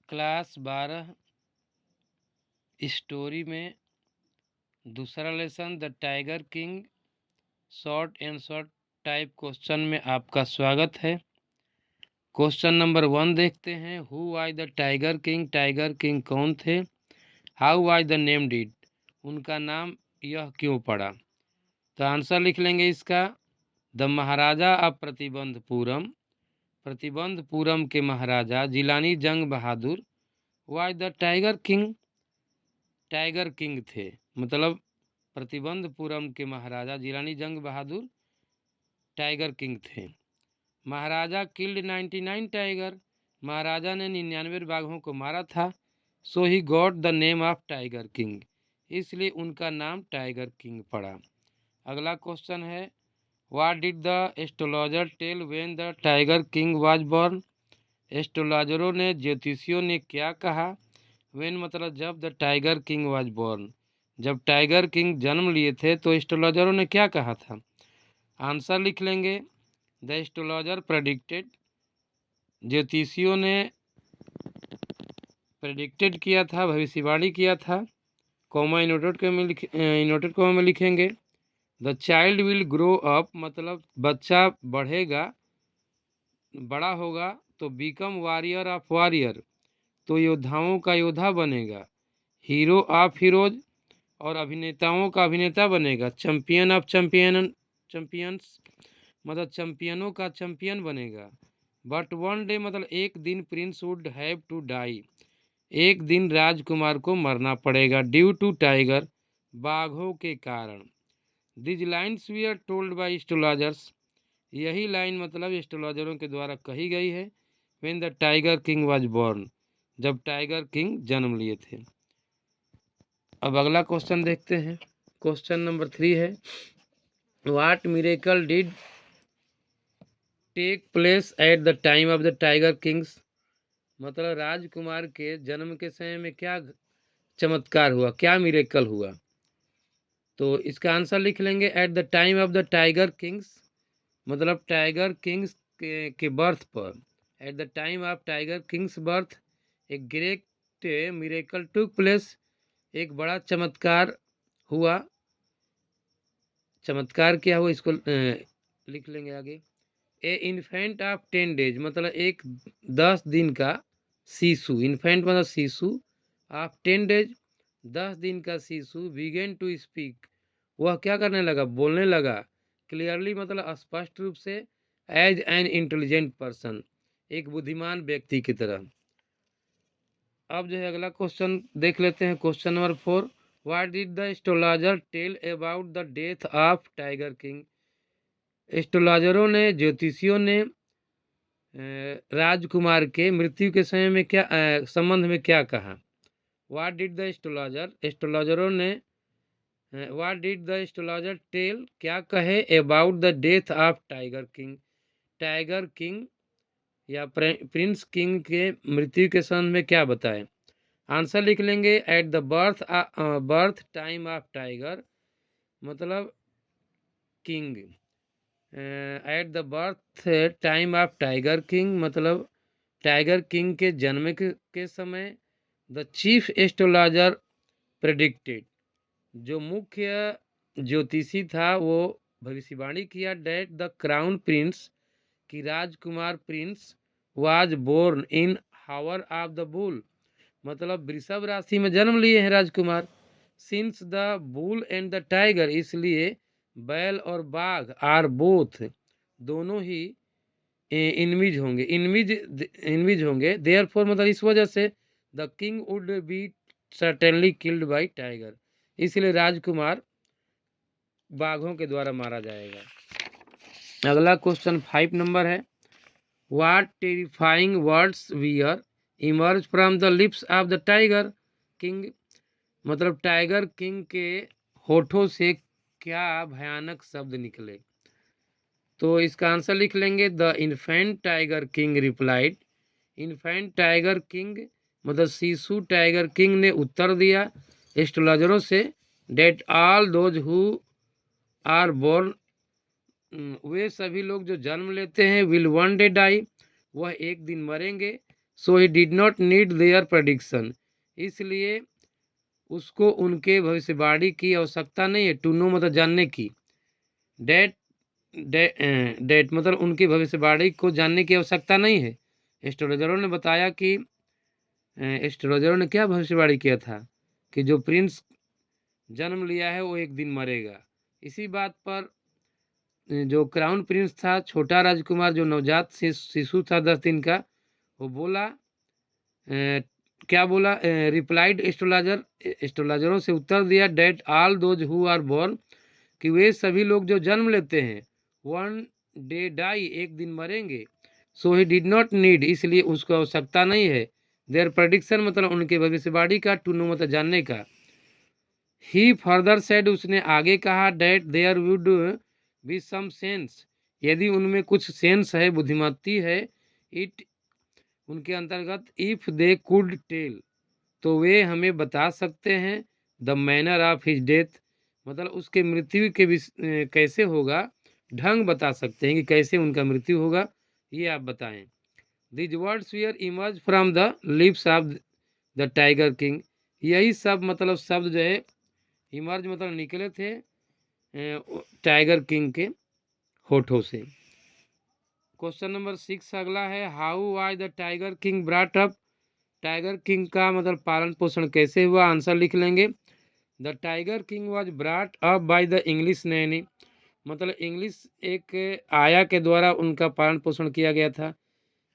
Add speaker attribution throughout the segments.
Speaker 1: Class 12 story में दूसरा lesson the tiger king short and short type question में आपका स्वागत है। क्वेश्चन नंबर 1 देखते हैं। Who was the tiger king? Tiger king कौन थे? How was the name did? उनका नाम यह क्यों पड़ा? तो आंसर लिख लेंगे इसका। The Maharaja of Pratibandapuram, Pratibandapuram के महाराजा Jilani Jung Bahadur was the tiger king, tiger king थे। मतलब प्रतिबंधपुरम के महाराजा जिलानी जंग बहादुर टाइगर किंग थे। महाराजा किल्ड 99 टाइगर, महाराजा ने 99 बाघों को मारा था। So he got the name of tiger king, इसलिए उनका नाम टाइगर किंग पड़ा। अगला क्वेश्चन है, what did the astrologer tell when the tiger king was born? एस्ट्रोलॉजरों ने, ज्योतिषियों ने क्या कहा? व्हेन मतलब जब, the tiger king was born जब टाइगर किंग जन्म लिए थे तो एस्ट्रोलॉजरों ने क्या कहा था? आंसर लिख लेंगे। द एस्ट्रोलॉजर प्रेडिक्टेड, ज्योतिषियों ने प्रेडिक्टेड किया था, भविष्यवाणी किया था। कॉमा इनवर्टेड कॉमा में लिखेंगे। The child will grow up मतलब बच्चा बढ़ेगा, बड़ा होगा तो बिकम वॉरियर ऑफ वॉरियर तो योद्धाओं का योद्धा बनेगा। हीरो ऑफ हीरोज और अभिनेताओं का अभिनेता बनेगा। चैंपियन ऑफ चैंपियंस मतलब चैंपियनों का चैंपियन बनेगा। बट वन डे मतलब एक दिन prince would have to die, एक दिन राजकुमार को मरना पड़ेगा। ड्यू टू टाइगर, बाघों के कारण। These lines we are told by astrologers, यही लाइन मतलब एस्ट्रोलॉजरों के द्वारा कही गई है। When the tiger king was born, जब टाइगर किंग जन्म लिए थे। अब अगला क्वेश्चन देखते हैं। क्वेश्चन नंबर 3 है, what miracle did take place at the time of the tiger kings? मतलब राजकुमार के जन्म के समय में क्या चमत्कार हुआ, क्या मिरेकल हुआ? तो इसका आंसर लिख लेंगे। At the time of the tiger kings मतलब टाइगर किंग्स के बर्थ पर। Eight the time of tiger Kings birth a great miracle took place, एक बड़ा चमत्कार हुआ। चमत्कार क्या हुआ इसको लिख लेंगे आगे। ए इन्फेंट ऑफ 10 डेज मतलब एक 10 दिन का शिशु, इन्फेंट मतलब शिशु, ऑफ 10 डेज 10 दिन का शिशु, बिगेन टू स्पीक वह क्या करने लगा, बोलने लगा। क्लियरली मतलब स्पष्ट रूप से, एज एन इंटेलिजेंट पर्सन एक बुद्धिमान व्यक्ति की तरह। अब जो है अगला क्वेश्चन देख लेते हैं। Question number 4, what did the astrologer tell about the death of tiger king? एस्ट्रोलॉजरों ने, ज्योतिषियों ने राजकुमार के मृत्यु के समय में क्या संबंध में क्या कहा? व्हाट डिड द एस्ट्रोलॉजर, एस्ट्रोलॉजरों ने what did the astrologer tell क्या कहे about the death of tiger king, tiger king या प्रिंस किंग के मृत्यु के संबंध में क्या बताए? आंसर लिख लेंगे। At the birth time of tiger मतलब king, at the birth time of tiger king मतलब टाइगर किंग के जन्म के समय। द चीफ एस्ट्रोलॉजर प्रेडिक्टेड, जो मुख्य ज्योतिषी था वो भविष्यवाणी किया। डेट द क्राउन प्रिंस की राजकुमार prince was born in hour of the bull मतलब वृषभ राशि में जन्म लिए हैं राजकुमार। Since the bull and the tiger इसलिए बैल और बाघ आर बोथ दोनों ही इनविज होंगे देयरफॉर मतलब इस वजह से the king would B certainly killed by Tiger, इसलिए राजकुमार बाघों के द्वारा मारा जाएगा। अगला क्वेश्चन 5 नंबर है, what terrifying words wear emerge from the lips of the tiger king मतलब टाइगर किंग के होठों से क्या भयानक शब्द निकले? तो इसका आंसर लिख लेंगे। The infant tiger king replied, infant tiger king मतलब शिशु टाइगर किंग ने उत्तर दिया एस्ट्रोलॉजरों से, that all those who are born वे सभी लोग जो जन्म लेते हैं, विल वन डे डाई वह एक दिन मरेंगे। So he did not need their prediction, इसलिए उसको उनके भविष्यवाणी की आवश्यकता नहीं है। टू नो मतलब जानने की, डेट डेट मतलब उनकी भविष्यवाणी को जानने की आवश्यकता नहीं है। एस्ट्रोलॉजरों ने बताया कि एस्ट्रोलॉजरों ने क्या भविष्यवाणी किया था कि जो प्रिंस जन्म लिया है वो एक दिन मरेगा। इसी बात पर जो क्राउन प्रिंस था, छोटा राजकुमार जो नवजात शिशु था 10 दिन का, वो बोला क्या बोला, रिप्लाइड एस्ट्रोलॉजरों से उत्तर दिया, that all those who are born, कि वे सभी लोग जो जन्म लेते हैं, वन डे डाई, एक दिन मरेंगे। So he did not need, इसलिए उसको आवश्यकता नहीं है। देयर प्रेडिक्शन मतलब उनके भविष्यवाणी का, टू नो मतलब जानने का। ही फर्दर सेड, उसने आगे कहा, that there would be some sense, यदि उनमें कुछ सेंस है, बुद्धिमती है, इट उनके अंतर्गत, इफ दे कुड टेल, तो वे हमें बता सकते हैं, the manner of his death, मतलब उसके मृत्यु के कैसे होगा, ढंग बता सकते हैं कि कैसे उनका मृत्यु होगा, ये आप बताएं। These words wear emerge from the lips of the tiger king, यही सब मतलब शब्द जो है इमर्ज मतलब निकले थे टाइगर किंग के होठों से। क्वेश्चन नंबर 6 अगला है, how was the tiger king brought up, tiger king का मतलब पालन पोषण कैसे हुआ, आंसर लिख लेंगे। The tiger king was brought up by the English Naini, मतलब इंग्लिश एक आया के द्वारा उनका पालन पोषण किया गया था,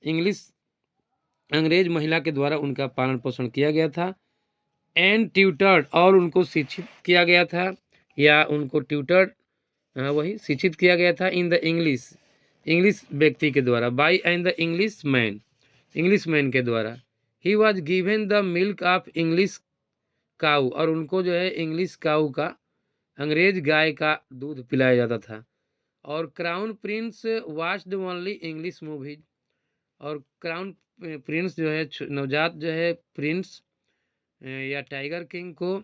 Speaker 1: इंग्लिश अंग्रेज महिला के द्वारा उनका पालन पोषण किया गया था। एंड ट्यूटर्ड, और उनको शिक्षित किया गया था, या उनको ट्यूटर्ड वही शिक्षित किया गया था, इन द इंग्लिश, इंग्लिश व्यक्ति के द्वारा, by and the English man के द्वारा। He was given the milk of English cow, और उनको जो है इंग्लिश काऊ का, अंग्रेज गाय का दूध पिलाया जाता था। और crown Prince watched only English movies, और क्राउन प्रिंस जो है नवजात जो है प्रिंस या टाइगर किंग को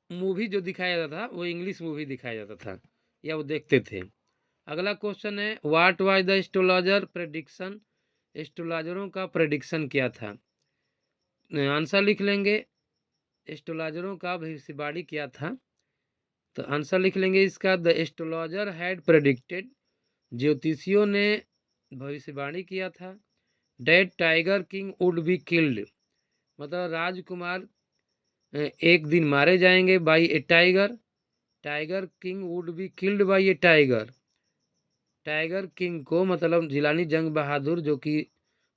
Speaker 1: मूवी जो दिखाया जाता था वो इंग्लिश मूवी दिखाया जाता था या वो देखते थे। अगला क्वेश्चन है, what was the astrologer prediction, एस्ट्रोलॉजरों का प्रेडिक्शन क्या था, आंसर लिख लेंगे। एस्ट्रोलॉजरों का भविष्यवाणी क्या था, तो आंसर लिख लेंगे इसका, द एस्ट्रोलॉजर हैड प्रेडिक्टेड, ज्योतिषियों ने भविष्यवाणी किया था, that tiger king would be killed, मतलब राजकुमार एक दिन मारे जाएंगे, by a tiger, tiger king would be killed by a tiger, tiger king को मतलब जिलानी जंग बहादुर जो कि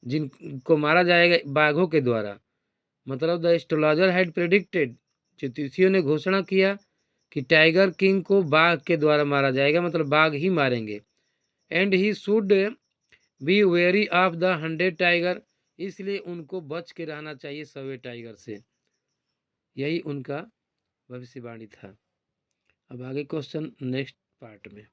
Speaker 1: जिनको मारा जाएगा बाघों के द्वारा, मतलब द एस्ट्रोलॉजर हैड प्रेडिक्टेड, ज्योतिषियों ने घोषणा किया कि टाइगर किंग को बाघ के द्वारा मारा जाएगा, मतलब बाघ ही मारेंगे। And he should be very of the 100 tiger, इसलिए उनको बच के रहना चाहिए 100 टाइगर से, यही उनका भविष्यवाणी था। अब आगे क्वेश्चन नेक्स्ट पार्ट में।